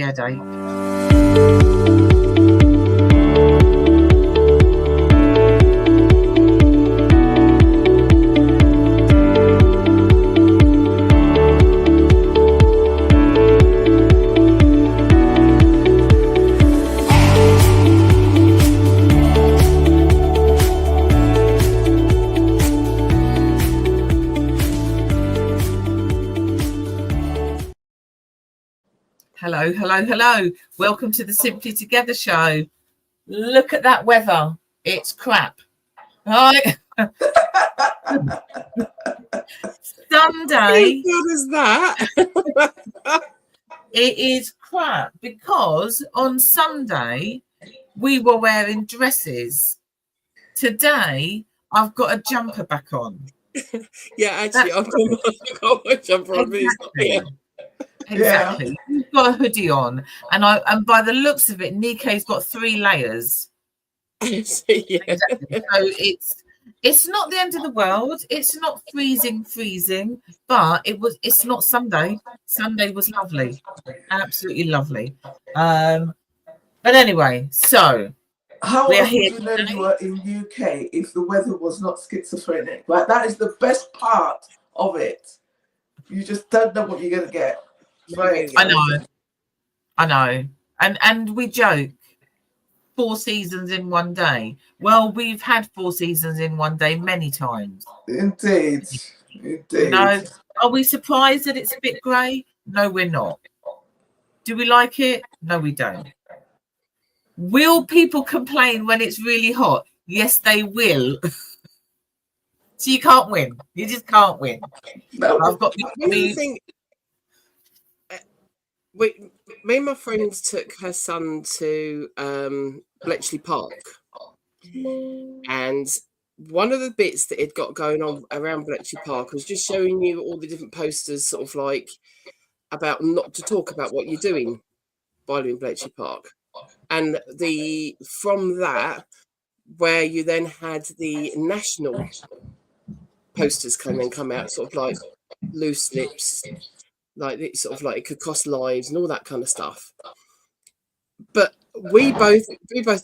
headache. Hello. Welcome to the Simply Together show. Look at that weather. It's crap. Right? Sunday. What is that? It is crap because on Sunday we were wearing dresses. Today I've got a jumper back on. Yeah, actually, I've got my jumper on. Exactly. Yeah. You've got a hoodie on, and by the looks of it, Nike's got 3 layers. Yeah. Exactly. So it's not the end of the world. It's not freezing, but it's not Sunday. Sunday was lovely, absolutely lovely. But anyway, so how else would you know you were in UK if the weather was not schizophrenic? Like, that is the best part of it. You just don't know what you're gonna get. Right. I know. And we joke 4 seasons in one day. Well, we've had 4 seasons in one day many times. Indeed. No, are we surprised that it's a bit grey? No, we're not. Do we like it? No, we don't. Will people complain when it's really hot? Yes, they will. So you can't win. You just can't win. No. I've got me and my friends took her son to Bletchley Park, and one of the bits that it got going on around Bletchley Park was just showing you all the different posters, sort of like about not to talk about what you're doing while in Bletchley Park, and from that, where you then had the national posters come out, sort of like loose lips. Like it sort of like it could cost lives and all that kind of stuff. But we both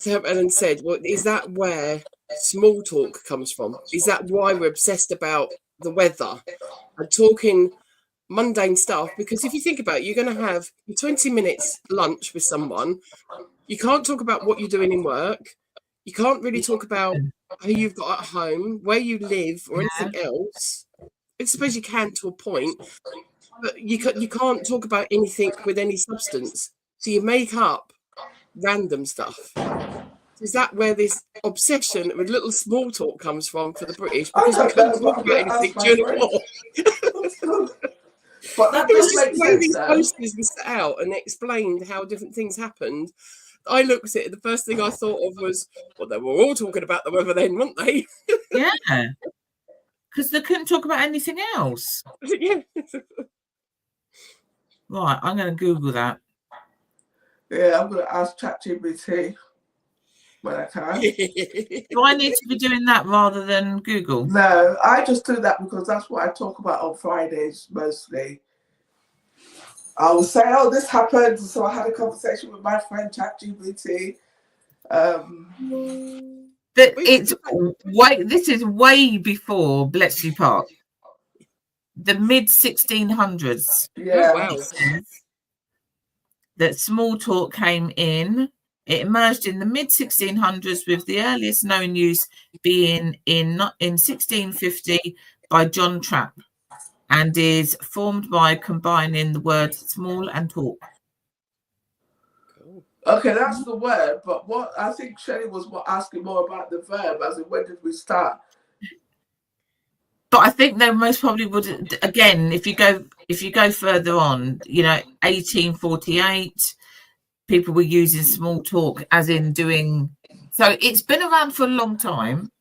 turned around and said, well, is that where small talk comes from? Is that why we're obsessed about the weather and talking mundane stuff? Because if you think about it, you're going to have 20 minutes lunch with someone. You can't talk about what you're doing in work. You can't really talk about who you've got at home, where you live, or anything else. I suppose you can to a point. But you can't talk about anything with any substance. So you make up random stuff. Is that where this obsession with little small talk comes from for the British? Because we couldn't talk about anything during the war. But that does make sense. These posters were set out and explained how different things happened. I looked at it, the first thing I thought of was, well, they were all talking about the weather then, weren't they? Yeah. Because they couldn't talk about anything else. Yeah. Right, I'm going to Google that. Yeah, I'm going to ask ChatGPT when I can. Do I need to be doing that rather than Google? No, I just do that because that's what I talk about on Fridays mostly. I will say, oh, this happened. So I had a conversation with my friend ChatGPT. This is way before Bletchley Park. The mid 1600s. Yeah. Oh, wow. That small talk came in. It emerged in the mid 1600s, with the earliest known use being in 1650 by John Trapp, and is formed by combining the word small and talk. Okay, that's the word. But what I think Shelley was asking more about the verb, as in when did we start? But I think they most probably would, again, if you go further on, 1848, people were using small talk as in doing. So it's been around for a long time,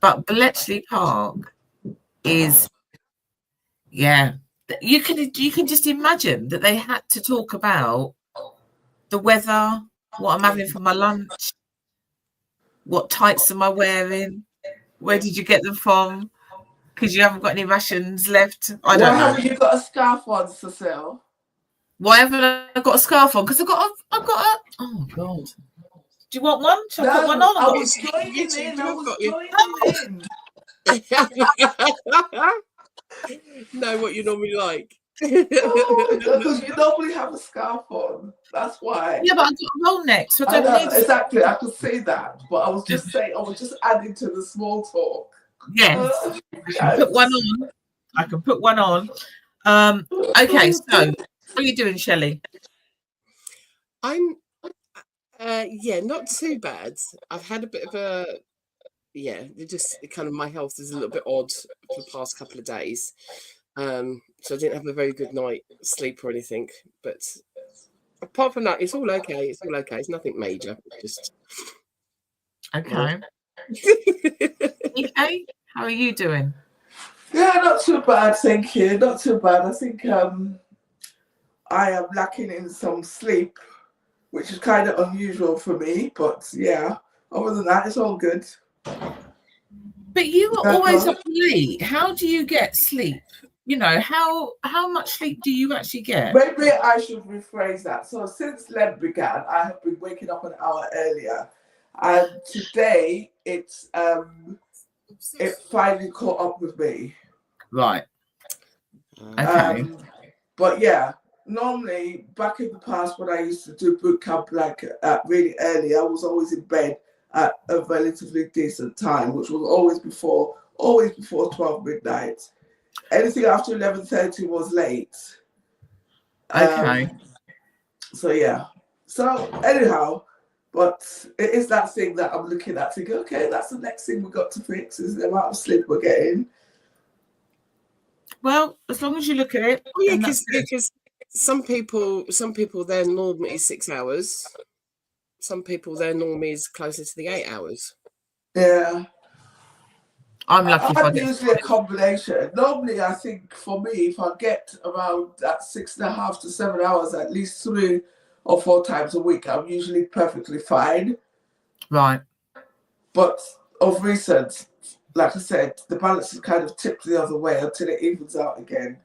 but Bletchley Park is, yeah. You can just imagine that they had to talk about the weather, what I'm having for my lunch, what tights am I wearing, where did you get them from? Because you haven't got any rations left. I don't know. Have you got a scarf on, Cecile? Why haven't I got a scarf on? Because I've got a. Oh God. Do you want one? Shall I put one on? I was joining in. Know what you normally like. Because you normally have a scarf on. That's why. Yeah, but I've got a roll neck, so I don't need exactly. I could say that, but I was just saying. I was just adding to the small talk. Yes, I can put one on. I can put one on. Okay, so what are you doing, Shelley? I'm, yeah, not too bad. I've had a bit of a, just kind of my health is a little bit odd for the past couple of days. So I didn't have a very good night sleep or anything. But apart from that, it's all okay. It's all okay. It's nothing major. Just okay. Okay, how are you doing? Yeah, not too bad, thank you. Not too bad. I think I am lacking in some sleep, which is kind of unusual for me. But yeah, other than that, it's all good. But you are always up late. How do you get sleep? You know, how much sleep do you actually get? Maybe I should rephrase that. So since Lent began, I have been waking up an hour earlier, and today it finally caught up with me. Right. Okay. But yeah, normally back in the past when I used to do boot camp like really early, I was always in bed at a relatively decent time, which was always before 12 midnight. Anything after 11:30 was late. Okay. So yeah. So anyhow, but it is that thing that I'm looking at thinking, okay, that's the next thing we've got to fix is the amount of sleep we're getting. Well, as long as you look at it. Yeah, because some people their norm is 6 hours. Some people their norm is closer to the 8 hours. Yeah. I'm lucky if I get usually a combination. Normally, I think for me, if I get around that 6.5 to 7 hours, at least 3 or 4 times a week, I'm usually perfectly fine. Right. But of recent, like I said, the balance is kind of tipped the other way until it evens out again.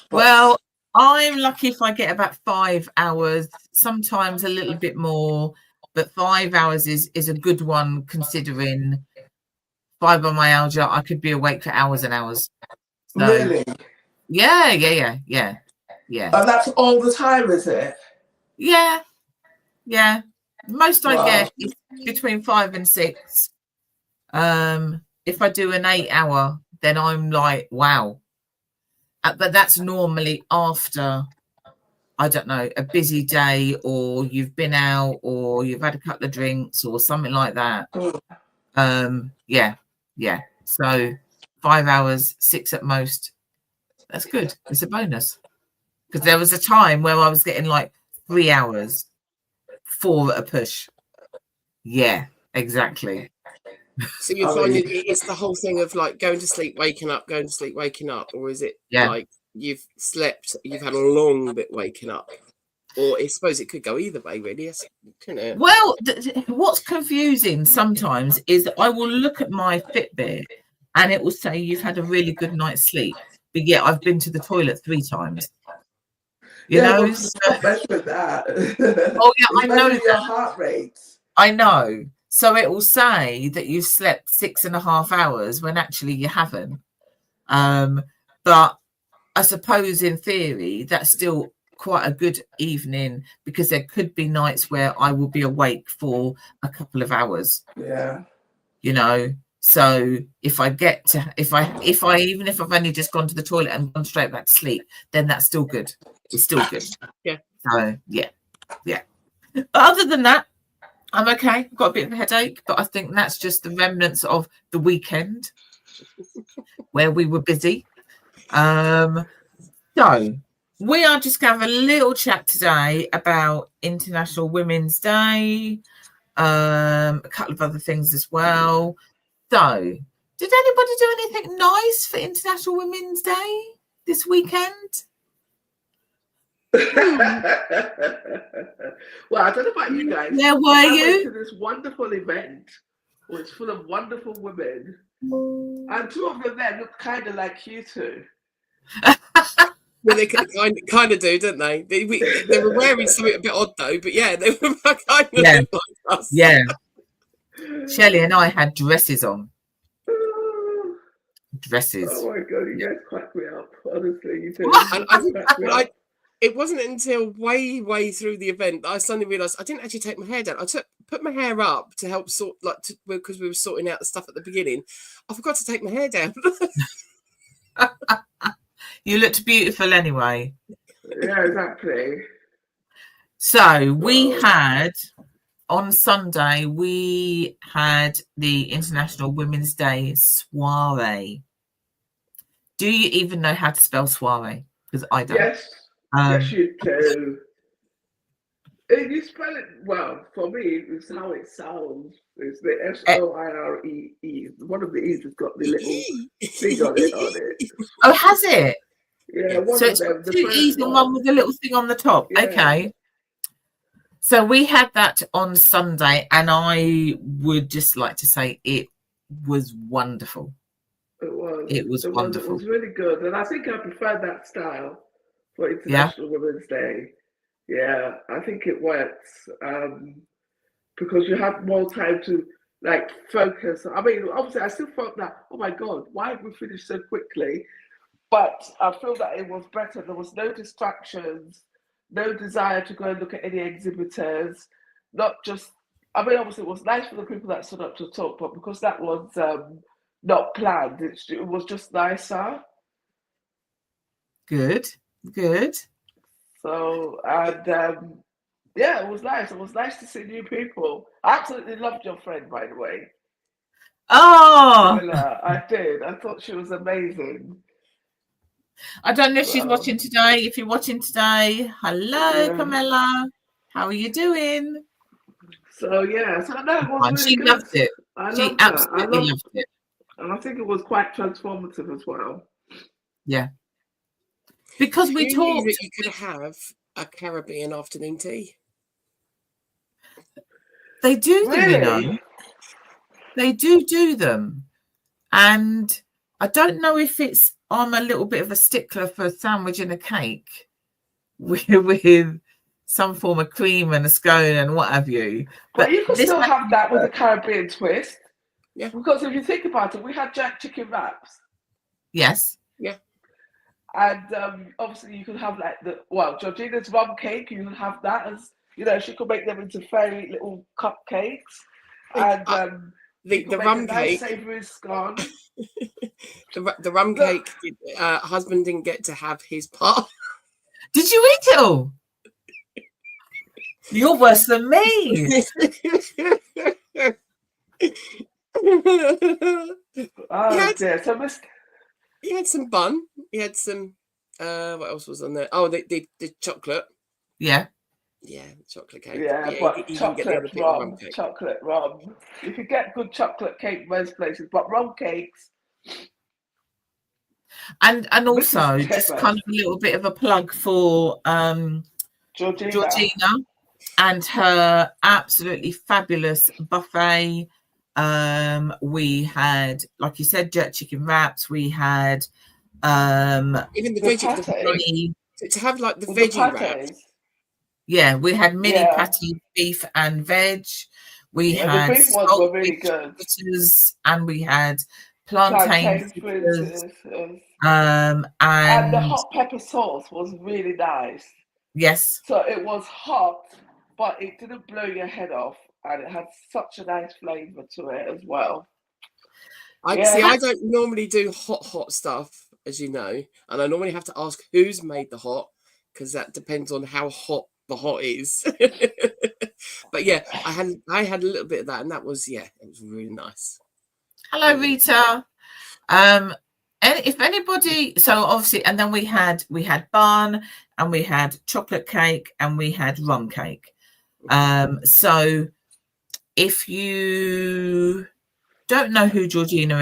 But, well, I'm lucky if I get about 5 hours, sometimes a little bit more, but 5 hours is a good one considering fibromyalgia. I could be awake for hours and hours. So, really? Yeah. And that's all the time, is it? Yeah. Most I get is between 5 and 6. If I do an 8 hour, then I'm like, wow. But that's normally after, I don't know, a busy day, or you've been out, or you've had a couple of drinks, or something like that. Yeah. So 5 hours, 6 at most. That's good. It's a bonus. Because there was a time where I was getting like 3 hours, 4 at a push. Yeah, exactly. So you find it's the whole thing of like going to sleep, waking up, or is it like you've slept, you've had a long bit waking up? Or I suppose it could go either way, really, couldn't it? Well, what's confusing sometimes is I will look at my Fitbit and it will say you've had a really good night's sleep, but yet I've been to the toilet 3 times. You know, with that. Oh yeah, I know your heart rate. I know. So it will say that you've slept 6.5 hours when actually you haven't. But I suppose in theory that's still quite a good evening, because there could be nights where I will be awake for a couple of hours. Yeah. You know, so if I get to, if I even if I've only just gone to the toilet and gone straight back to sleep, then that's still good. It's still good. Yeah. So yeah. But other than that, I'm okay. I've got a bit of a headache, but I think that's just the remnants of the weekend where we were busy. So we are just going to have a little chat today about International Women's Day, a couple of other things as well. So, did anybody do anything nice for International Women's Day this weekend? Well, I don't know about you guys. Where were you? Went to this wonderful event, which full of wonderful women, and 2 of them there looked kind of like you two. Well, they kind of do, don't they? They were wearing something a bit odd though, but yeah, they were kind of like us. Yeah. Shelley and I had dresses on. Dresses. Oh my god, you guys crack me up. Honestly, you do. And it wasn't until way through the event that I suddenly realised I didn't actually take my hair down. I put my hair up to help sort, because we were sorting out the stuff at the beginning. I forgot to take my hair down. You looked beautiful anyway. Yeah, exactly. So we had on Sunday, we had the International Women's Day soiree. Do you even know how to spell soiree? Because I don't. Yes. Yes, you do. You spell it well. For me, it's how it sounds. It's the S-O-I-R-E-E. One of the E's has got the little thing on it. Oh, has it? Yeah, one so of it's them. The two E's and one with a little thing on the top. Yeah. Okay. So we had that on Sunday, and I would just like to say it was wonderful. It was wonderful. It was really good. And I think I prefer that style for International Women's Day. Yeah, I think it works because you have more time to like focus. I mean, obviously, I still felt that, oh my God, why have we finished so quickly? But I feel that it was better. There was no distractions, no desire to go and look at any exhibitors. Not just, I mean, obviously, it was nice for the people that stood up to talk, but because that was not planned, it was just nicer. Good. So, and yeah, it was nice. It was nice to see new people. I absolutely loved your friend, by the way. Oh, Camilla, I did. I thought she was amazing. I don't know if she's watching today. If you're watching today, hello, Camilla. How are you doing? So yeah, so no, it was really she good. loved it. She absolutely loved it. And I think it was quite transformative as well. Yeah. Because we talked that you could have a Caribbean afternoon tea. They do them, you know. They do them. And I don't know if I'm a little bit of a stickler for a sandwich and a cake with some form of cream and a scone and what have you. But you can still have that with a Caribbean twist. Yeah. Because if you think about it, we had jack chicken wraps. Yes. Yeah. And obviously you could have like Georgina's rum cake, you can have that as, you know, she could make them into fairy little cupcakes. And the rum cake, savoury scone. the rum cake, husband didn't get to have his part. Did you eat it all? You're worse than me. Oh dear. So he had some bun. He had some. What else was on there? Oh, the chocolate. Yeah. Yeah, chocolate cake. Yeah, but chocolate rum. You could get good chocolate cake most places, but rum cakes. And also just kind of a little bit of a plug for Georgina and her absolutely fabulous buffet. We had, like you said, jerk chicken wraps. We had even the veggie to have like the veggie wraps. Yeah, we had mini patty, beef and veg. We had the beef ones were really good. And we had plantain fritters. And the hot pepper sauce was really nice. Yes. So it was hot, but it didn't blow your head off, and it had such a nice flavour to it as well. I don't normally do hot stuff, as you know, and I normally have to ask who's made the hot, because that depends on how hot the hot is. But yeah, I had a little bit of that, and that was it was really nice. Hello, Rita. And if anybody, so obviously, and then we had bun, and we had chocolate cake, and we had rum cake. So if you don't know who Georgina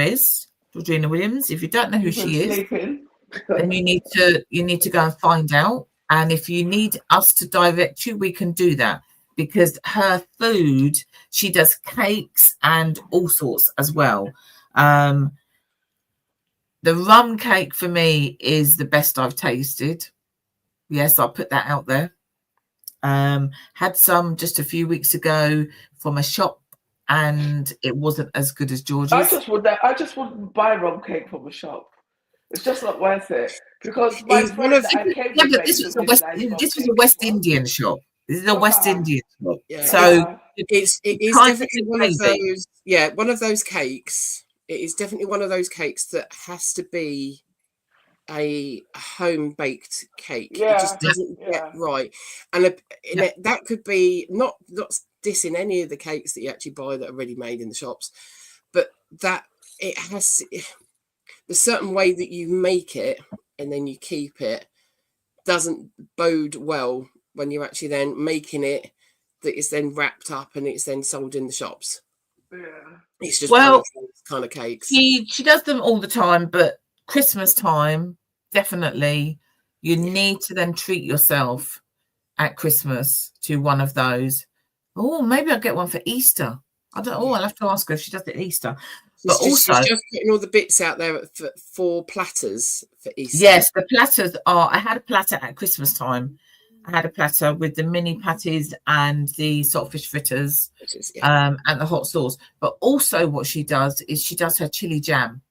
Williams, if you don't know who she is, then you need to go and find out. And if you need us to direct you, we can do that, because her food, she does cakes and all sorts as well. The rum cake for me is the best I've tasted. Yes, I'll put that out there. Had some just a few weeks ago from a shop, and it wasn't as good as George's. I just wouldn't buy rum cake from a shop. It's just not worth it, because my friend that I came with but this was a West Indian shop. This is a West Indian shop. Yeah. So it is definitely one of those. Yeah, one of those cakes. It is definitely one of those cakes that has to be a home baked cake. It just doesn't get right, and that could be not dissing any of the cakes that you actually buy that are ready made in the shops, but that it has the certain way that you make it and then you keep it doesn't bode well when you're actually then making it, that is then wrapped up and it's then sold in the shops. It's just one of those kind of cakes. She does them all the time, but Christmas time, definitely, you need to then treat yourself at Christmas to one of those. Oh, maybe I'll get one for Easter. I don't. Oh, I'll have to ask her if she does it at Easter. But she's just putting all the bits out there for platters for Easter. Yes, the platters are. I had a platter at Christmas time. I had a platter with the mini patties and the saltfish fritters, and the hot sauce. But also, what she does is she does her chili jam.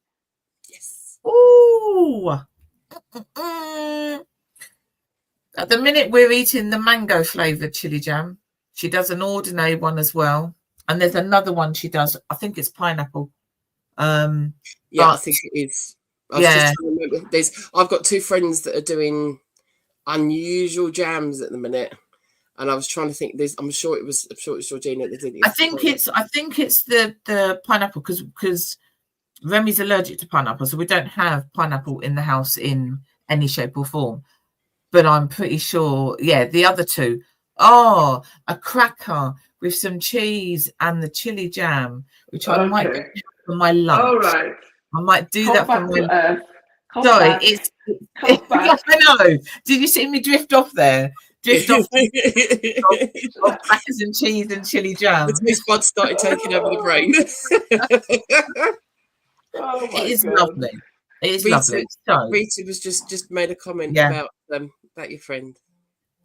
Yes. Ooh. At the minute, we're eating the mango flavored chili jam. She does an ordinary one as well, and there's another one she does. I think it's pineapple. I think it is. I was just trying to remember. I've got two friends that are doing unusual jams at the minute, and I was trying to think. I'm sure it was Georgina that did it. I think it's the pineapple, because Remy's allergic to pineapple, so we don't have pineapple in the house in any shape or form. But I'm pretty sure, the other two. Oh, a cracker with some cheese and the chili jam, which I might do for my lunch. All right. I might do that for my lunch. Sorry, it's I know. Did you see me drift off there? Drift off of crackers and cheese and chili jam. The taste buds started taking over the brain. It is lovely. It is lovely. So, Rita was just made a comment about your friend.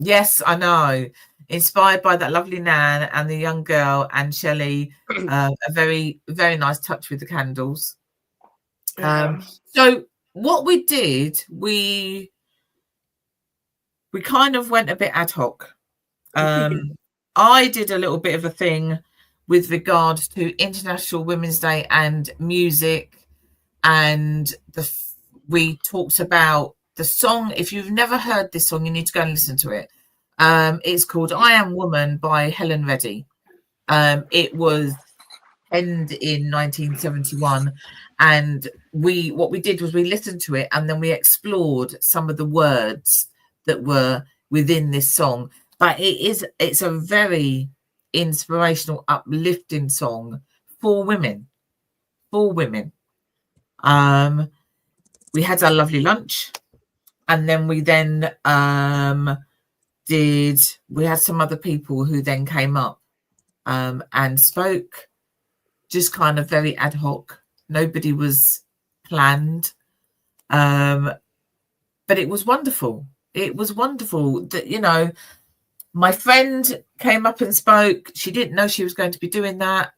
Yes, I know. Inspired by that lovely Nan and the young girl and Shelley, a very, very nice touch with the candles. So what we did, we kind of went a bit ad hoc. I did a little bit of a thing with regard to International Women's Day and music, and we talked about the song. If you've never heard this song, you need to go and listen to it. It's called I Am Woman by Helen Reddy. It was penned in 1971, and what we did was we listened to it, and then we explored some of the words that were within this song. But it's a very inspirational, uplifting song for women. We had our lovely lunch, and then we had some other people who then came up and spoke, just kind of very ad hoc. Nobody was planned, but it was wonderful. It was wonderful that, my friend came up and spoke. She didn't know she was going to be doing that,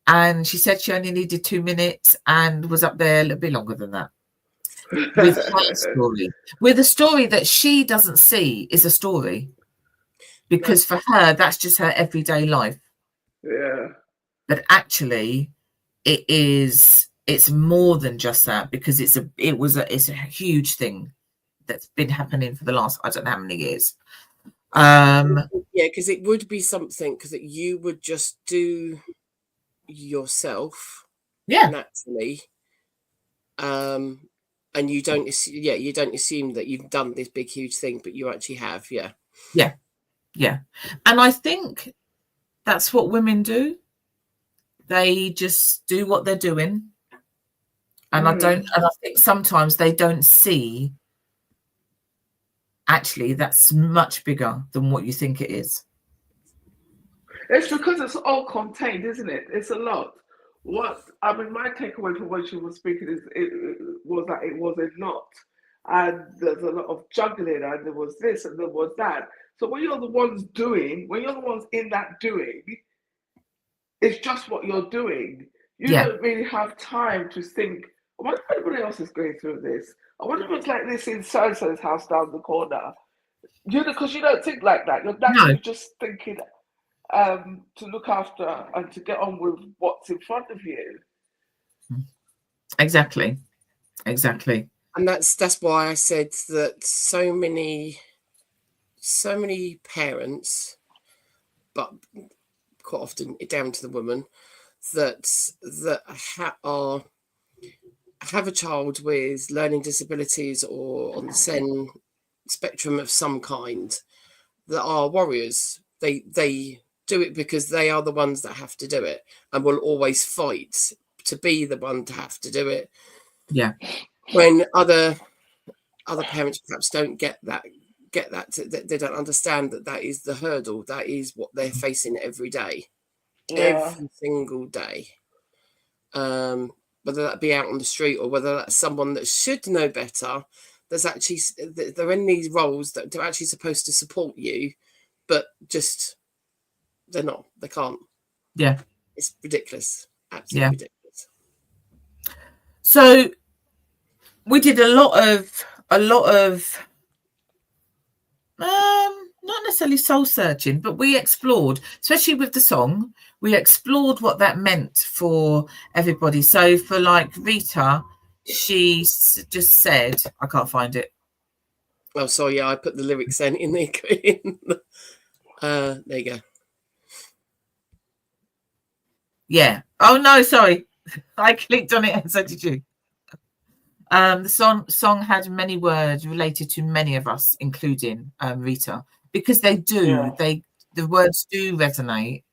and she said she only needed 2 minutes and was up there a little bit longer than that. With a story that she doesn't see is a story, because for her that's just her everyday life. But actually it's more than just that, because it's a huge thing that's been happening for the last, I don't know how many years. Because it would be something that you would just do yourself naturally, and you don't assume that you've done this big huge thing, but you actually have. And I think that's what women do. They just do what they're doing, and I think sometimes they don't see actually that's much bigger than what you think it is. It's because it's all contained, isn't it? It's a lot. what I mean, my takeaway from when she was speaking is it was that it was a lot, and there's a lot of juggling, and there was this and there was that. So when you're the ones doing, when you're the ones in that doing, it's just what you're doing. You don't really have time to think, I wonder if anybody else is going through this. I wonder if it's like this in so-and-so's house down the corner. Because you don't think like that. You're naturally just thinking to look after and to get on with what's in front of you. Exactly. And that's why I said that so many parents, but quite often down to the woman, that have a child with learning disabilities or on the SEN spectrum of some kind, that are warriors. They do it because they are the ones that have to do it, and will always fight to be the one to have to do it. Yeah. When other parents perhaps don't get that, they don't understand that is the hurdle, that is what they're facing every day, every single day. Whether that be out on the street or whether that's someone that should know better, there's actually, they're in these roles that are actually supposed to support you, but just they're not. They can't. Yeah. It's ridiculous. Absolutely ridiculous. So we did a lot of not necessarily soul searching, but we explored, especially with the song, we explored what that meant for everybody. So for like Rita, she just said, I can't find it. Oh, sorry. Yeah, I put the lyrics in there. There you go. Yeah. Oh no, sorry. I clicked on it and so did you. The song had many words related to many of us, including Rita, because they do. The words do resonate,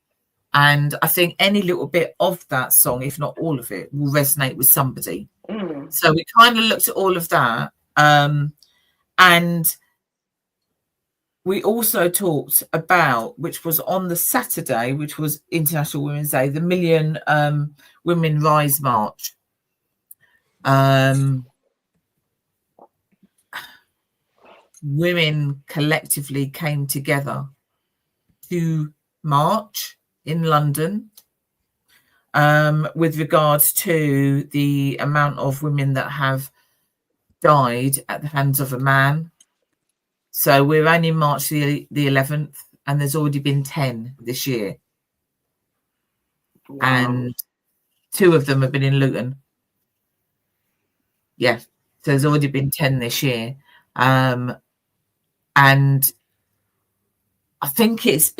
and I think any little bit of that song, if not all of it, will resonate with somebody. So we kind of looked at all of that, and we also talked about, which was on the Saturday, which was International Women's Day, the Million Women Rise March. Women collectively came together to march in London with regards to the amount of women that have died at the hands of a man. So we're only March the 11th, and there's already been 10 this year. Wow. And 2 of them have been in Luton. Yeah, so there's already been 10 this year. And I think it's,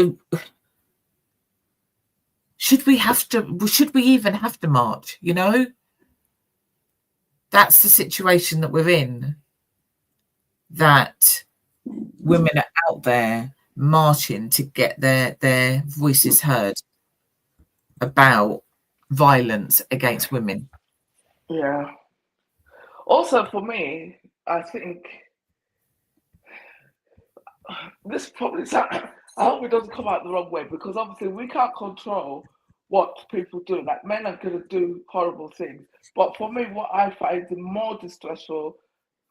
should we even have to march? You know, that's the situation that we're in, that women are out there marching to get their voices heard about violence against women. Yeah. Also, for me, I think this probably, I hope it doesn't come out the wrong way, because obviously we can't control what people do. Like, men are going to do horrible things. But for me, what I find the more distressful,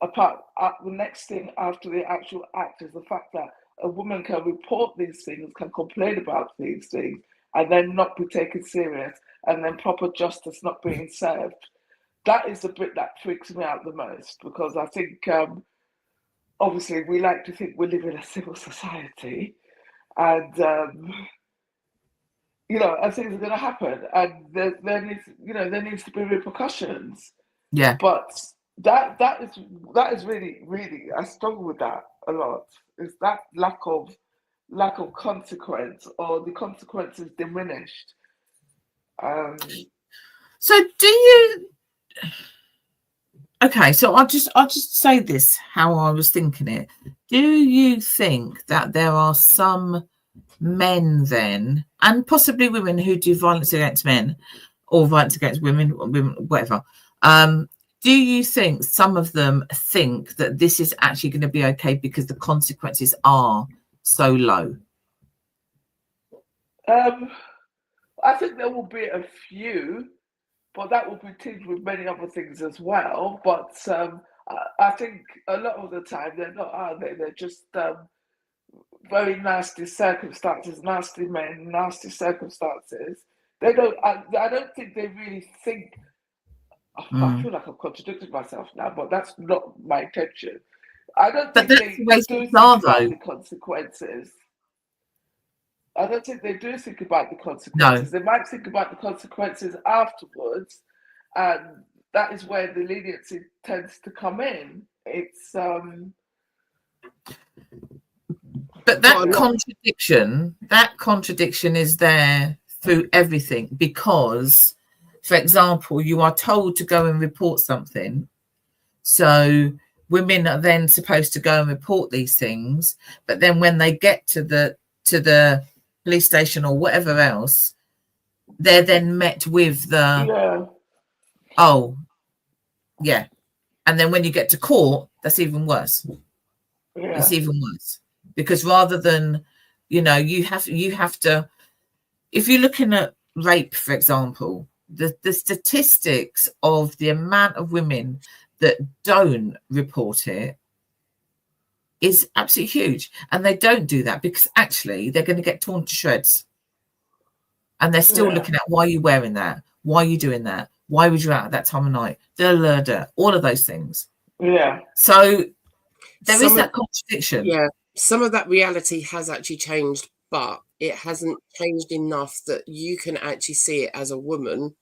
apart the next thing after the actual act, is the fact that a woman can report these things, can complain about these things, and then not be taken serious, and then proper justice not being served. That is the bit that freaks me out the most, because I think obviously we like to think we live in a civil society, and you know, and things are going to happen, and there needs to be repercussions. Yeah. But that is really, I struggle with that a lot. Is that lack of consequence, or the consequences diminished? So do you? Okay, so I'll just say this how I was thinking it. Do you think that there are some men then, and possibly women, who do violence against men or violence against women, whatever? Do you think some of them think that this is actually going to be okay because the consequences are so low? I think there will be a few but that will be tinged with many other things as well. But I think a lot of the time they're not, are they? They're just very nasty circumstances, nasty men, nasty circumstances. They don't. I don't think they really think. I feel like I've contradicted myself now, but that's not my intention. I don't think they do think about the consequences. I don't think they do think about the consequences. No. They might think about the consequences afterwards, and that is where the leniency tends to come in. It's but that contradiction is there through everything, because, for example, you are told to go and report something, so women are then supposed to go and report these things, but then when they get to the police station or whatever else, they're then met with the and then when you get to court, that's even worse. It's even worse, because rather than, you know, you have to, if you're looking at rape, for example, the statistics of the amount of women that don't report it is absolutely huge. And they don't do that because actually they're going to get torn to shreds. And they're still looking at, why are you wearing that? Why are you doing that? Why was you out at that time of night? All of those things. Yeah. So there is that contradiction. Yeah. Some of that reality has actually changed, but it hasn't changed enough that you can actually see it as a woman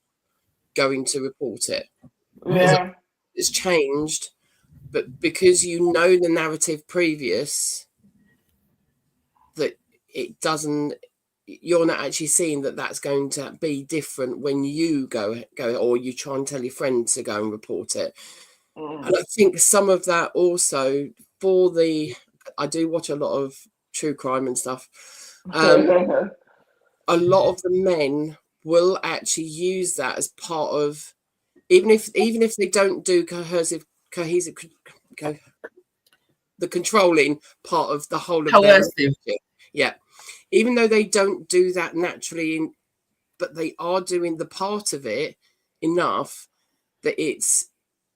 going to report it. Yeah. It's changed, but because you know the narrative previous, that it doesn't, you're not actually seeing that that's going to be different when you go, or you try and tell your friend to go and report it. And I think some of that also I do watch a lot of true crime and stuff. A lot of the men will actually use that as part of, even if they don't do cohesive, the controlling part of the whole of their relationship. Yeah. Even though they don't do that naturally, but they are doing the part of it enough that it's,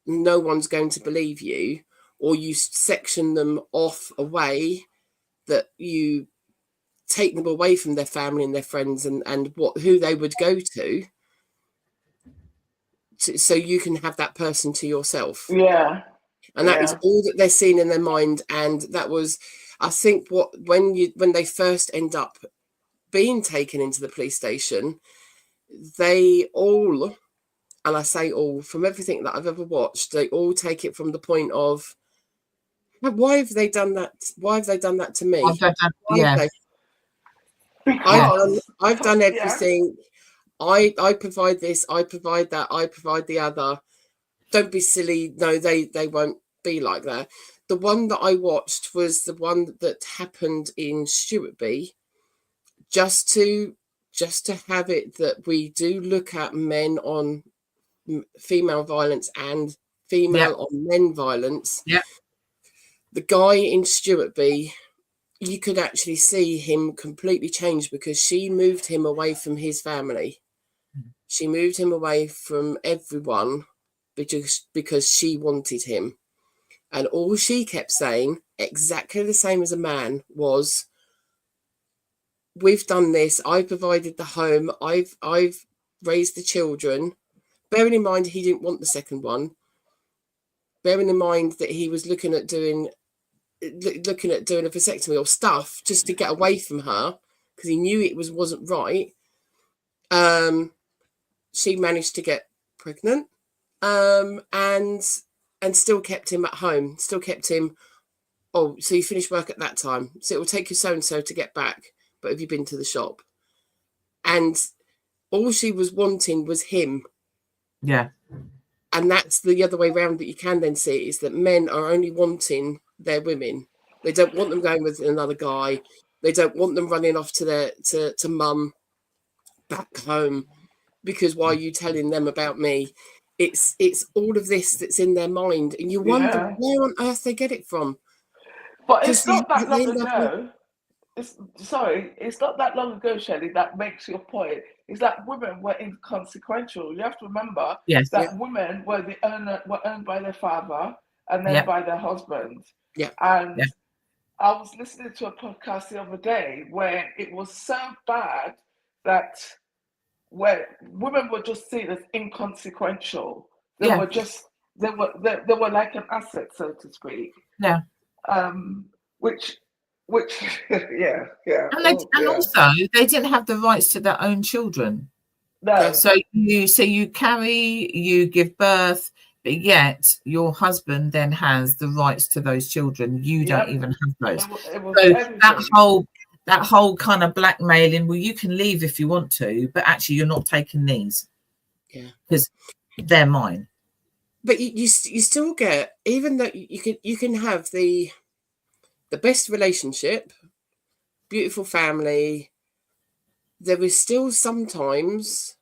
no one's going to believe you, or you section them off away, that you take them away from their family and their friends and who they would go to, so you can have that person to yourself. Yeah. And that is all that they're seeing in their mind. And that was, I think, when they first end up being taken into the police station, they all, and I say all, from everything that I've ever watched, they all take it from the point of, why have they done that? Why have they done that to me? I've done everything. I provide this, I provide that, I provide the other. Don't be silly. No, they won't be like that. The one that I watched was the one that happened in Stuartby, just to have it that we do look at men on female violence and female on men violence. Yeah. The guy in Stuartby, you could actually see him completely change, because she moved him away from his family. She moved him away from everyone because she wanted him. And all she kept saying, exactly the same as a man, was, we've done this. I've provided the home. I've raised the children. Bearing in mind he didn't want the second one. Bearing in mind that he was looking at doing a vasectomy or stuff just to get away from her, because he knew it wasn't right. She managed to get pregnant, and still kept him at home. Still kept him. Oh, so you finish work at that time, so it will take you so and so to get back. But have you been to the shop? And all she was wanting was him. Yeah. And that's the other way around that you can then see, is that men are only wanting their women. They don't want them going with another guy. They don't want them running off to mum back home, because why are you telling them about me? It's all of this that's in their mind, and you wonder where on earth they get it from. But it's not that long ago. it's not that long ago, Shelley, that makes your point. Is that women were inconsequential. You have to remember that women were earned by their father and then by their husband. Yeah. And I was listening to a podcast the other day where it was so bad that where women were just seen as inconsequential. They were like an asset, so to speak. Yeah. Which And also they didn't have the rights to their own children. No. So you carry, you give birth, but yet your husband then has the rights to those children. You don't even have those. So that whole kind of blackmailing, well, you can leave if you want to, but actually you're not taking these. Yeah. Because they're mine. But you still get, even though you can have the best relationship, beautiful family, there is still sometimes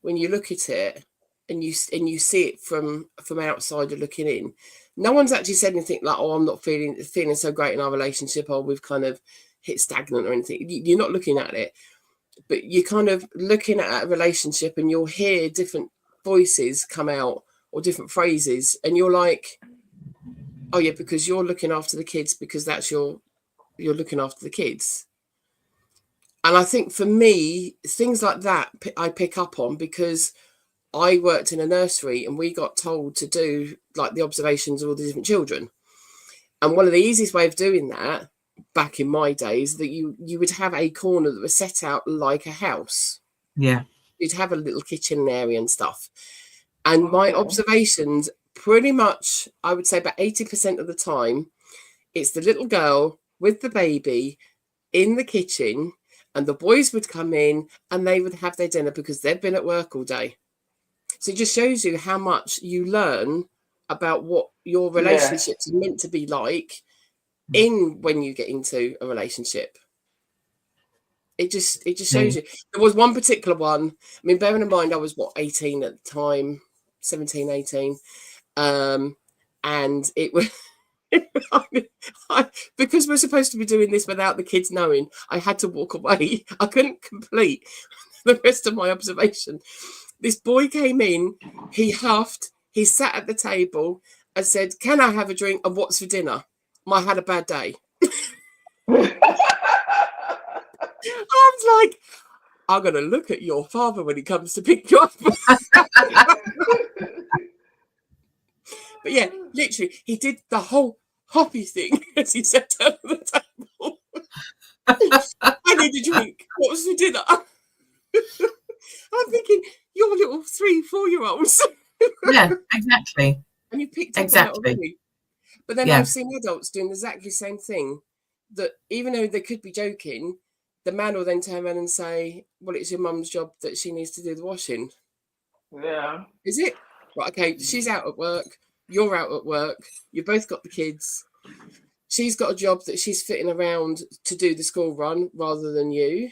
when you look at it and you see it from outside looking in, no one's actually said anything like, oh, I'm not feeling so great in our relationship, or we've kind of hit stagnant or anything. You're not looking at it, but you're kind of looking at a relationship and you'll hear different voices come out or different phrases, and you're like, oh yeah, because you're looking after the kids, because that's you're looking after the kids. And I think for me, things like that I pick up on because I worked in a nursery and we got told to do like the observations of all the different children. And one of the easiest way of doing that back in my days, that you would have a corner that was set out like a house. Yeah. You'd have a little kitchen area and stuff. And my observations, pretty much, I would say about 80% of the time, it's the little girl with the baby in the kitchen, and the boys would come in and they would have their dinner because they'd been at work all day. So it just shows you how much you learn about what your relationships are meant to be like when you get into a relationship. It just shows you. There was one particular one. I mean, bearing in mind I was 18 at the time, 17, 18. And it was because we're supposed to be doing this without the kids knowing, I had to walk away. I couldn't complete the rest of my observation. This boy came in, he huffed, he sat at the table and said, "Can I have a drink and what's for dinner? I had a bad day." I was like, I'm going to look at your father when he comes to pick you up. But yeah, literally, he did the whole hoppy thing as he sat down at the table. I need a drink. What was for dinner? I'm thinking, you're little 3-4-year-olds. Yeah, exactly. And you picked up on that already. But then I've seen adults doing exactly the same thing, that even though they could be joking, the man will then turn around and say, well, it's your mum's job that she needs to do the washing. Yeah. Is it? Right, okay, she's out at work. You're out at work. You've both got the kids. She's got a job that she's fitting around to do the school run rather than you.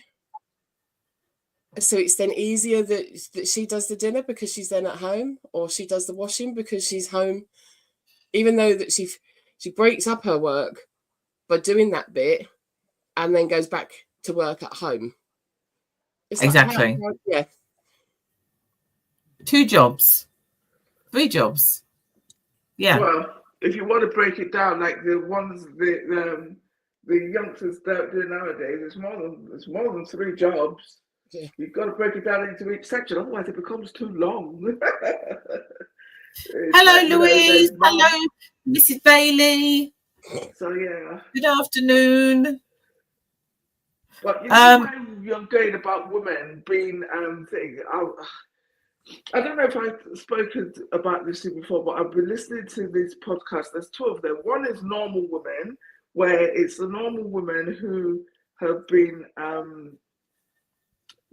So it's then easier that she does the dinner because she's then at home, or she does the washing because she's home, even though that she breaks up her work by doing that bit and then goes back to work at home. It's exactly. Like, 2 jobs, 3 jobs. Yeah. Well, if you want to break it down, like the ones the youngsters don't do nowadays, it's more than 3 jobs. Yeah. You've got to break it down into each section, otherwise it becomes too long. Hello, Louise. Hello, Mrs. Bailey. So yeah. Good afternoon. But you know why you're going about women being thing. I don't know if I've spoken about this before, but I've been listening to this podcast. There's 2 of them. One is normal women, where it's the normal women who have been,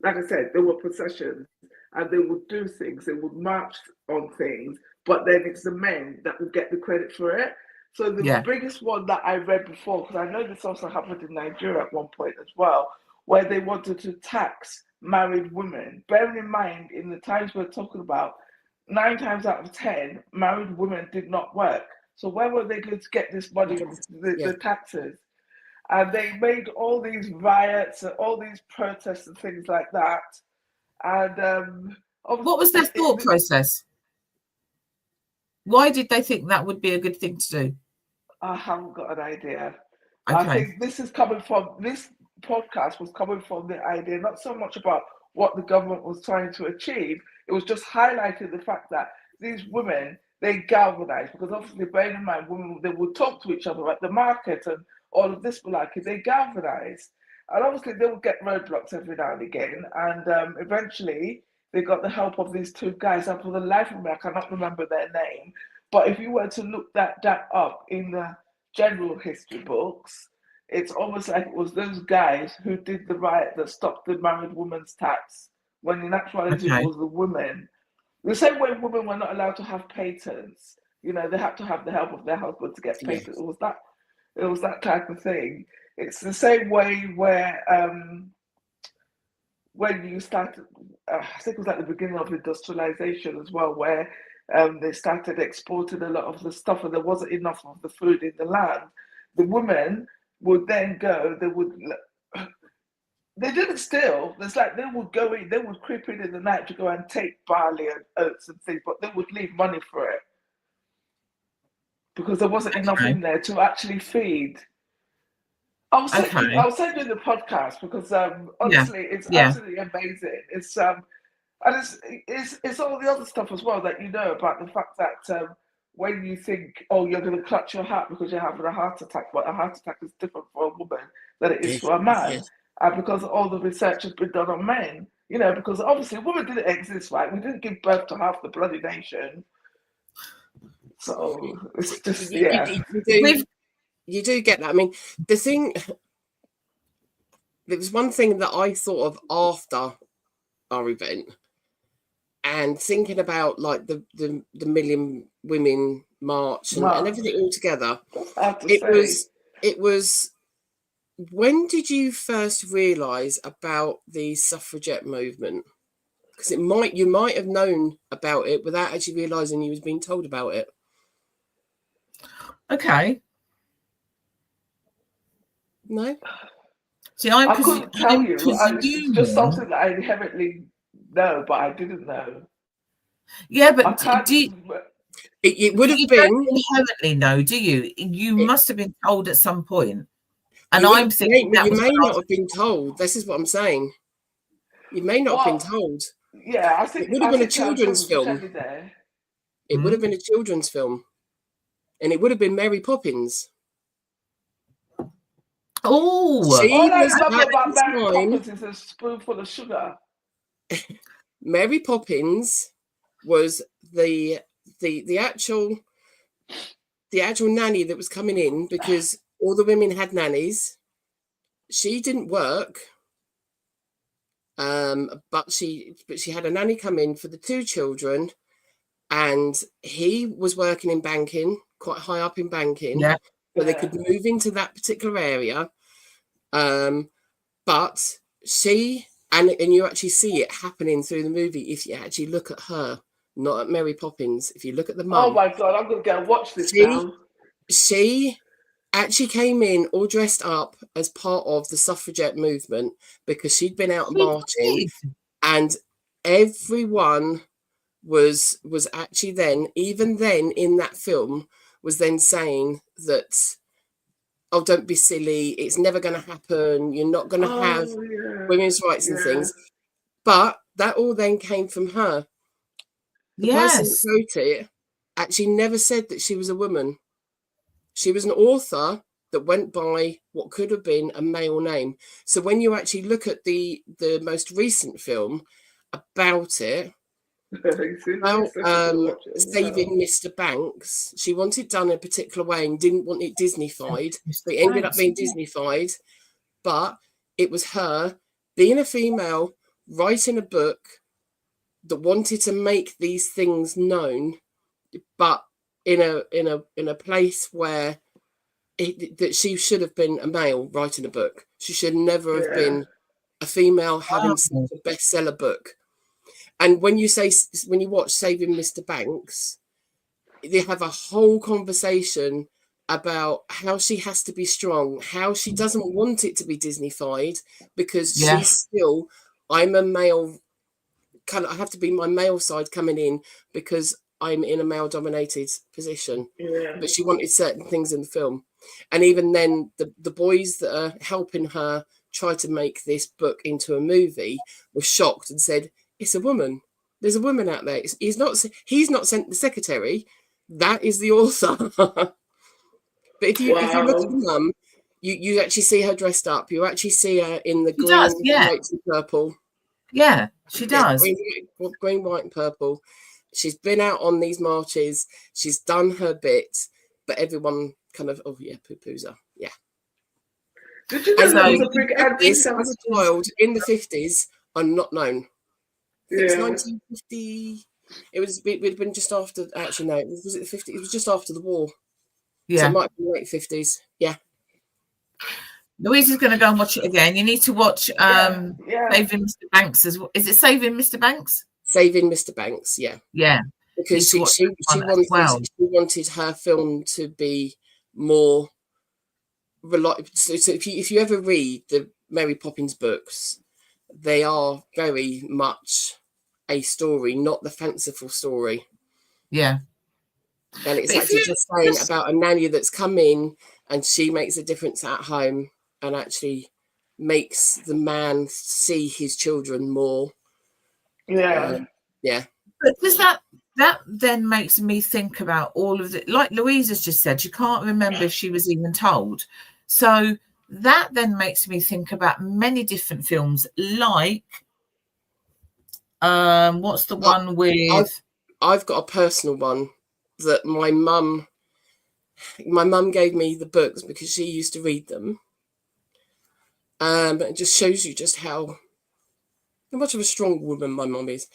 like I said, they were possessions and they would do things, they would march on things, but then it's the men that will get the credit for it. So the biggest one that I read before, because I know this also happened in Nigeria at one point as well, where they wanted to tax married women. Bearing in mind, in the times we're talking about, 9 times out of 10, married women did not work. So where were they going to get this money, the taxes? and they made all these riots and all these protests and things like that. And what was their thought process? Why did they think that would be a good thing to do? I haven't got an idea. Okay. I think this podcast was coming from the idea, not so much about what the government was trying to achieve. It was just highlighting the fact that these women, they galvanized, because obviously, bearing in mind, women, they would talk to each other at the market and all of this malarkey, they galvanized. And obviously, they would get roadblocks every now and again. And eventually, they got the help of these two guys. And for the life of me, I cannot remember their name. But if you were to look that up in the general history books, it's almost like it was those guys who did the riot that stopped the married woman's tax, when in actuality it was the women. The same way women were not allowed to have patents, you know, they had to have the help of their husband to get patents. It was that type of thing. It's the same way where when you started, I think it was at the beginning of industrialization as well, where they started exporting a lot of the stuff and there wasn't enough of the food in the land. The women would then go, they didn't steal. It's like they would go in, they would creep in the night to go and take barley and oats and things, but they would leave money for it because there wasn't enough in there to actually feed. I'll send you the podcast because honestly, it's absolutely amazing. It's and it's all the other stuff as well that you know about the fact that when you think, oh, you're going to clutch your heart because you're having a heart attack, but a heart attack is different for a woman than it is for a man. And because all the research has been done on men, you know, because obviously women didn't exist, right? We didn't give birth to half the bloody nation. So it's just, You do get that. I mean, there was one thing that I thought of after our event, and thinking about like the Million Women March and everything all together. It was. When did you first realise about the suffragette movement? Because you might have known about it without actually realising you was being told about it. Okay. No. See, I couldn't tell you. It's just something that I inherently know, but I didn't know. Yeah, but it would have been inherently know, do you? You must have been told at some point. And I'm thinking you may not have been told. This is what I'm saying. You may not have been told. Yeah, I think it would have been a children's film. It would have been a children's film, and it would have been Mary Poppins. Oh, all I remember about Mary Poppins is a spoonful of sugar. Mary Poppins was the actual nanny that was coming in because all the women had nannies. She didn't work, but she had a nanny come in for the two children, and he was working in banking, quite high up in banking, so they could move into that particular area. But she and you actually see it happening through the movie if you actually look at her, not at Mary Poppins. If you look at the mum. Oh my God, I'm going to go and watch this now. She actually came in all dressed up as part of the suffragette movement because she'd been out marching, and everyone was actually then, even then in that film, was then saying that, oh, don't be silly, it's never going to happen, you're not going to have women's rights and things. But that all then came from her. The person that wrote it actually never said that she was a woman. She was an author that went by what could have been a male name. So when you actually look at the most recent film about it, about saving Mr. Banks, she wanted it done a particular way and didn't want it Disney-fied. It ended up being Disney-fied, but it was her being a female writing a book that wanted to make these things known, but in a place where that she should have been a male writing a book. She should never have been a female having such a bestseller book. And when you watch Saving Mr. Banks, they have a whole conversation about how she has to be strong, how she doesn't want it to be Disney-fied because Yeah. she's still, I'm a male, I have to be my male side coming in because I'm in a male-dominated position. Yeah. But she wanted certain things in the film. And even then, the boys that are helping her try to make this book into a movie were shocked and said, it's a woman. There's a woman out there. He's not sent the secretary. That is the author. But if you look at the mum, you actually see her dressed up. You actually see her in the green, white, and purple. Yeah, she does. Green, white, and purple. She's been out on these marches. She's done her bit, but everyone kind of, oh yeah, poo-poos her. Yeah. Did you know there was a big as a child in the 50s, I'm not known. I think it's 1950. We'd have been just after. Actually, no. Was it the 50s? It was just after the war. Yeah. So it might be late 50s. Yeah. Louise is going to go and watch it again. You need to watch Saving Mr. Banks as well. Is it Saving Mr. Banks? Saving Mr. Banks, yeah. Yeah. Because she wanted her film to be more reliable. So if you ever read the Mary Poppins books, they are very much a story, not the fanciful story. Yeah. And it's actually just saying about a nanny that's come in and she makes a difference at home and actually makes the man see his children more. Yeah. Yeah. But does that then makes me think about all of it. Like Louise has just said, you can't remember if she was even told. So that then makes me think about many different films, like what's the one with? I've got a personal one that my mum gave me the books because she used to read them. It just shows you just how much of a strong woman my mum is.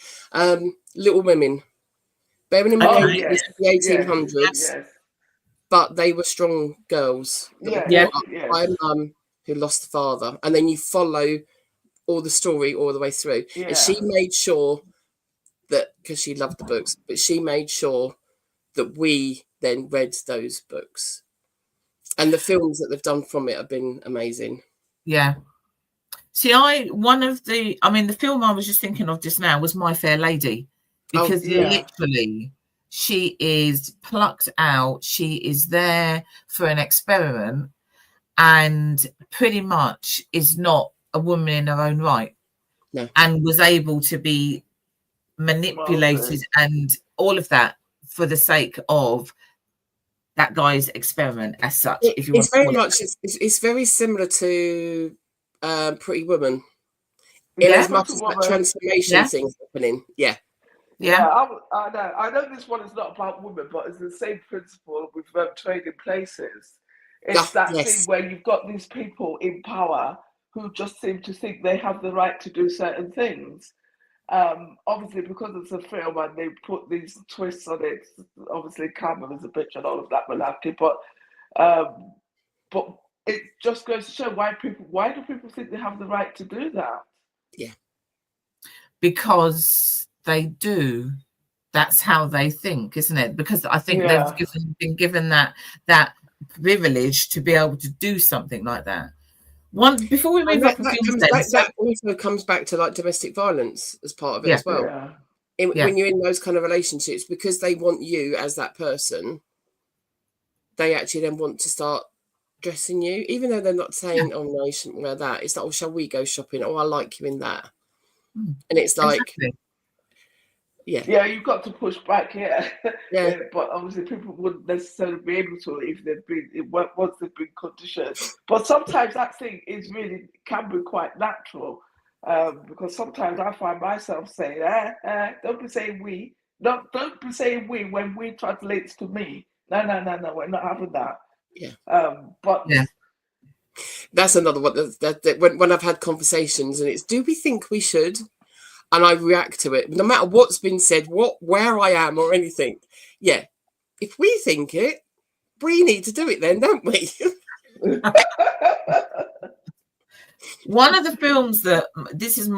Little Women. Bearing in mind it's the 1800s, but they were strong girls that were brought up by a mum who lost the father. And then you follow all the story all the way through. Yeah. And she made sure that, because she loved the books, but she made sure that we then read those books. And the films that they've done from it have been amazing. Yeah. See, the film I was just thinking of just now was My Fair Lady, because literally she is plucked out. She is there for an experiment and pretty much is not a woman in her own right. No. And was able to be manipulated and all of that for the sake of that guy's experiment as such. It's very similar to Pretty Woman in as much as that transformation thing's happening. Yeah. I know this one is not about women, but it's the same principle with Trading Places. It's that thing where you've got these people in power who just seem to think they have the right to do certain things. Obviously, because it's a film and they put these twists on it, obviously Cameron is a bitch and all of that malarkey, but it just goes to show why do people think they have the right to do that? Yeah. Because they do. That's how they think, isn't it? Because I think they've been given that privilege to be able to do something like that. Before we move up, that also comes back to like domestic violence as part of it as well. Yeah. When you're in those kind of relationships, because they want you as that person, they actually then want to start dressing you, even though they're not saying, "Oh no, you shouldn't wear that." It's like, "Oh, shall we go shopping?" "Oh, I like you in that," and it's like. Exactly. Yeah, you've got to push back here. Yeah. But obviously people wouldn't necessarily be able to if once they've been conditioned. But sometimes that thing can be quite natural. Because sometimes I find myself saying, don't be saying we. Don't be saying we when we translates to me. No, we're not having that. Yeah. That's another one that when I've had conversations and it's, do we think we should? And I react to it, no matter what's been said, where I am or anything. Yeah, if we think it, we need to do it then, don't we? One of the films that this is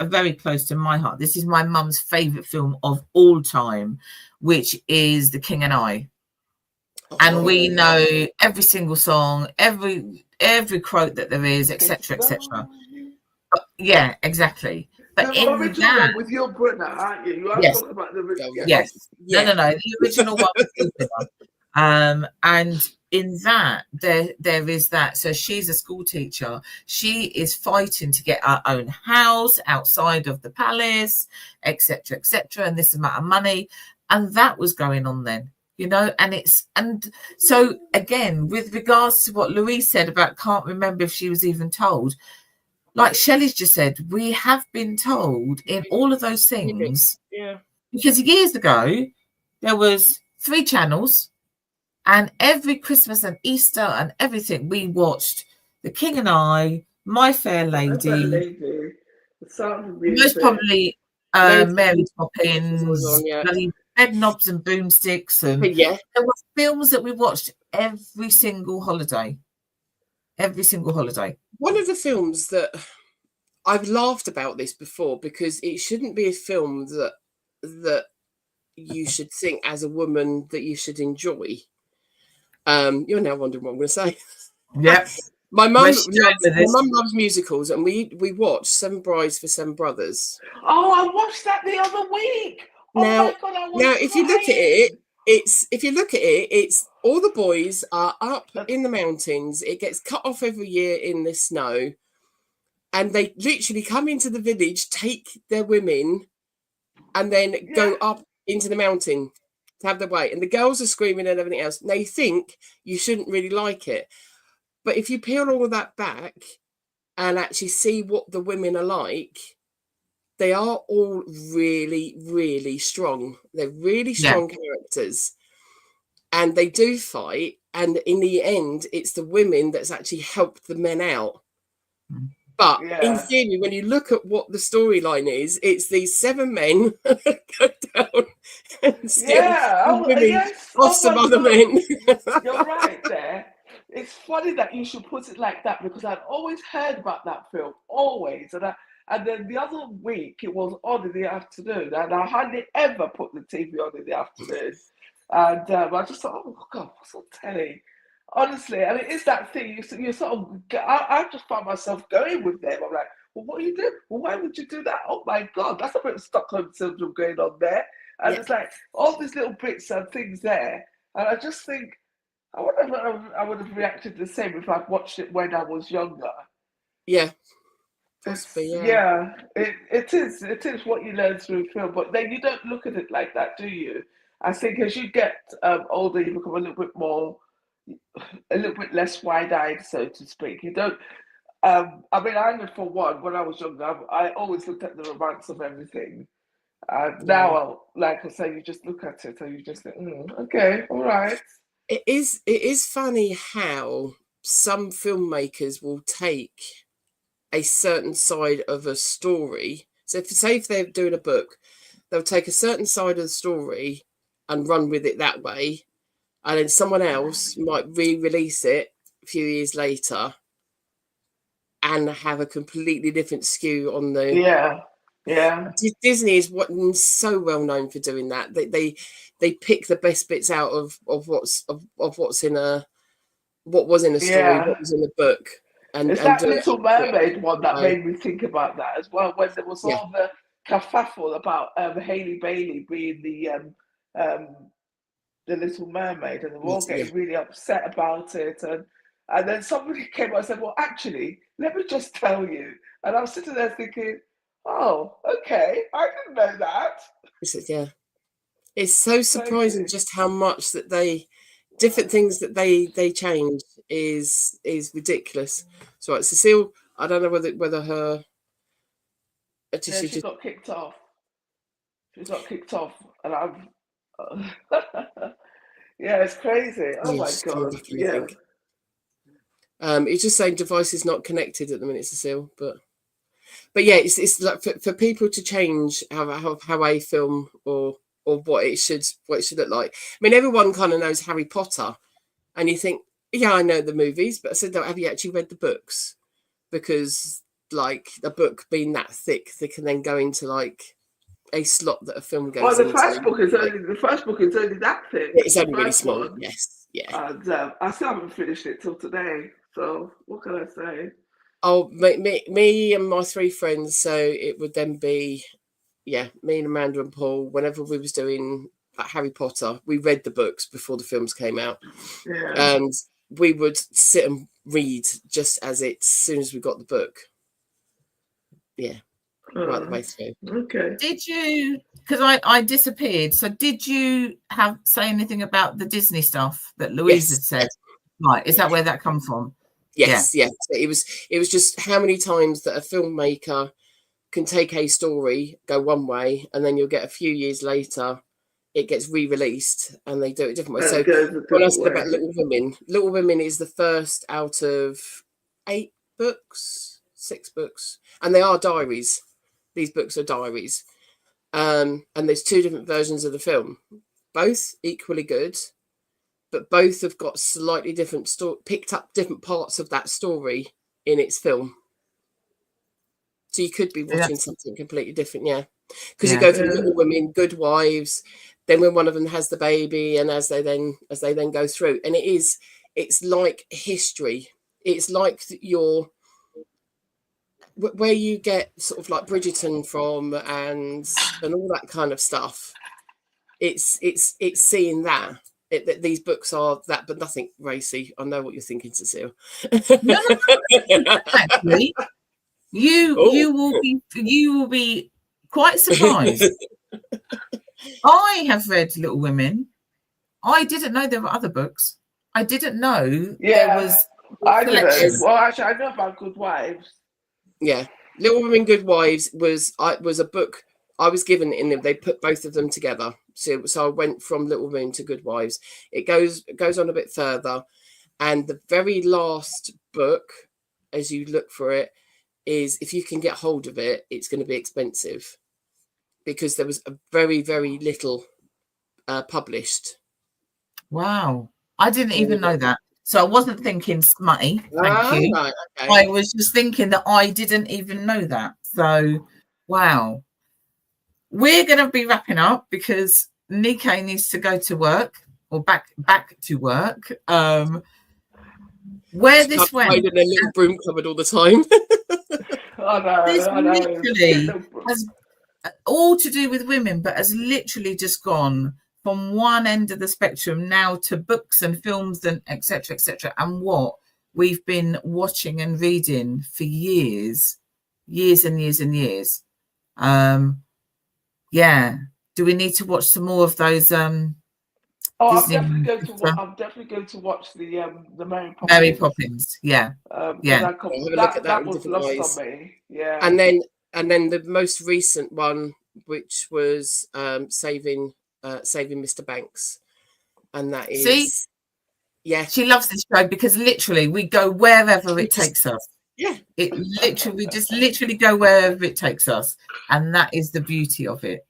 very close to my heart. This is my mum's favourite film of all time, which is The King and I. and we know every single song, every quote that there is, etc., etc. Yeah, exactly. But the in original that, one with your brother, aren't you? You are yes, talking about the original. yes, no, the original one with your brother. And in that, there is that. So she's a school teacher. She is fighting to get her own house outside of the palace, etc., etc., and this amount of money, and that was going on then. You know, and so again, with regards to what Louise said about can't remember if she was even told, like Shelley's just said, we have been told in all of those things. Yeah. Because years ago, there was 3 channels, and every Christmas and Easter and everything, we watched The King and I, My Fair Lady, most probably Mary Poppins, bloody Bedknobs and Boomsticks, and there were films that we watched every single holiday. Every single holiday. One of the films that I've laughed about this before, because it shouldn't be a film that you should think as a woman that you should enjoy. You're now wondering what I'm going to say. Yeah. My mum loves musicals, and we watched 7 Brides for 7 Brothers. Oh, I watched that the other week. Now, if you look at it, it's all the boys are up in the mountains. It gets cut off every year in the snow, and they literally come into the village, take their women, and then go up into the mountain to have their way. And the girls are screaming and everything else. Now, you think you shouldn't really like it, but if you peel all of that back and actually see what the women are like, they are all really, really strong. They're really strong characters, and they do fight. And in the end, it's the women that's actually helped the men out. But in theory, when you look at what the storyline is, it's these 7 men go down and steal women off some other men. You're right there. It's funny that you should put it like that, because I'd always heard about that film, always. And then the other week, it was on in the afternoon, and I hardly ever put the TV on in the afternoon. And I just thought, oh, God, what's on telly? Honestly, and it is that thing, you sort of, I just found myself going with them. I'm like, well, what are you doing? Well, why would you do that? Oh, my God, that's a bit of Stockholm Syndrome going on there. And it's like all these little bits and things there. And I just think, I wonder if I would have reacted the same if I'd watched it when I was younger. Yeah. Possibly, yeah. It is what you learn through film, but then you don't look at it like that, do you? I think as you get older, you become a little bit less wide-eyed, so to speak. You don't. I mean, I know for one, when I was younger, I always looked at the romance of everything. Now, like I say, you just look at it and you just think, okay, all right. It is funny how some filmmakers will take a certain side of a story. So if they're doing a book, they'll take a certain side of the story and run with it that way, and then someone else might re-release it a few years later and have a completely different skew on the Disney is so well known for doing that. They pick the best bits out of what's in what was in a story, what was in a book. And it's that Little Mermaid one that made me think about that as well, when there was all the kerfuffle about Hailey Bailey being the Little Mermaid, and they were all getting really upset about it, and then somebody came out and said, well, actually, let me just tell you. And I was sitting there thinking, oh, okay, I didn't know that. It's so surprising just how much that different things that they change is ridiculous. So like Cecile, I don't know whether her she got kicked off. She got kicked off, and I'm it's crazy. Oh my God. Yeah. It's just saying device is not connected at the minute, Cecile, but yeah, it's like for people to change how a film or what it should look like. I mean, everyone kind of knows Harry Potter, and you think, yeah, I know the movies, but I said, have you actually read the books? Because like the book being that thick, they can then go into like a slot that a film goes Well, the into. first book is only that thing. It's only The really first small. one. Yes, yeah. And I still haven't finished it till today. So what can I say? Oh, me and my 3 friends. So it would then be, me and Amanda and Paul. Whenever we was doing Harry Potter, we read the books before the films came out, and we would sit and read just as soon as we got the book. Yeah, right the way through. Okay. Did you? Because I disappeared. So did you say anything about the Disney stuff that Louise had said? Right, is that where that come from? Yes, yeah. So it was just how many times that a filmmaker can take a story, go one way, and then you'll get a few years later, it gets re-released and they do it a different way. So when I said about Little Women is the first out of 6 books, and they are diaries. These books are diaries. And there's 2 different versions of the film, both equally good, but both have got slightly different picked up different parts of that story in its film. So you could be watching something completely different, because you go from Little Women, Good Wives, then when one of them has the baby, and as they then go through, and it's like history. It's like where you get sort of like Bridgerton from and all that kind of stuff. It's seeing that these books are that, but nothing racy. I know what you're thinking, Cecile. No. Actually, you will be quite surprised. I have read Little Women. I didn't know there were other books. I didn't know there was. I didn't. Well, actually, I know about Good Wives. Yeah, Little Women, Good Wives was a book I was given in them. They put both of them together. So I went from Little Women to Good Wives. It goes on a bit further, and the very last book, as you look for it, is, if you can get hold of it, it's going to be expensive, because there was a very, very little published. Wow, I didn't even know that. So I wasn't thinking smutty. Thank you. Right, okay. I was just thinking that I didn't even know that. So, wow. We're going to be wrapping up because Nikkei needs to go to work, or back to work. Where this went, in a little broom cupboard all the time. This literally has all to do with women, but has literally just gone from one end of the spectrum now to books and films and etc., and what we've been watching and reading for years and years. Do we need to watch some more of those? I'm definitely going to watch the Mary Poppins. Have a look at that was lost on me. Yeah. And then the most recent one, which was saving Mr. Banks, and that is she loves this show because literally we go wherever it takes us. We just literally go wherever it takes us, and that is the beauty of it.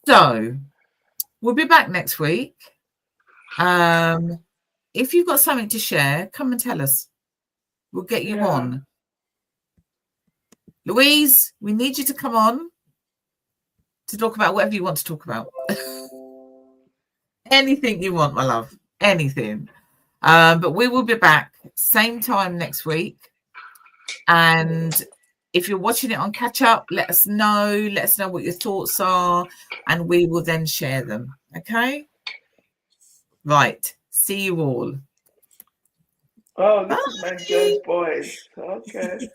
So we'll be back next week. If you've got something to share, come and tell us. We'll get you on. Louise, we need you to come on to talk about whatever you want to talk about. Anything you want, my love. Anything. But we will be back same time next week. And if you're watching it on catch up, let us know. Let us know what your thoughts are, and we will then share them. Okay? Right. See you all. Oh, this is my girls, boys. Okay.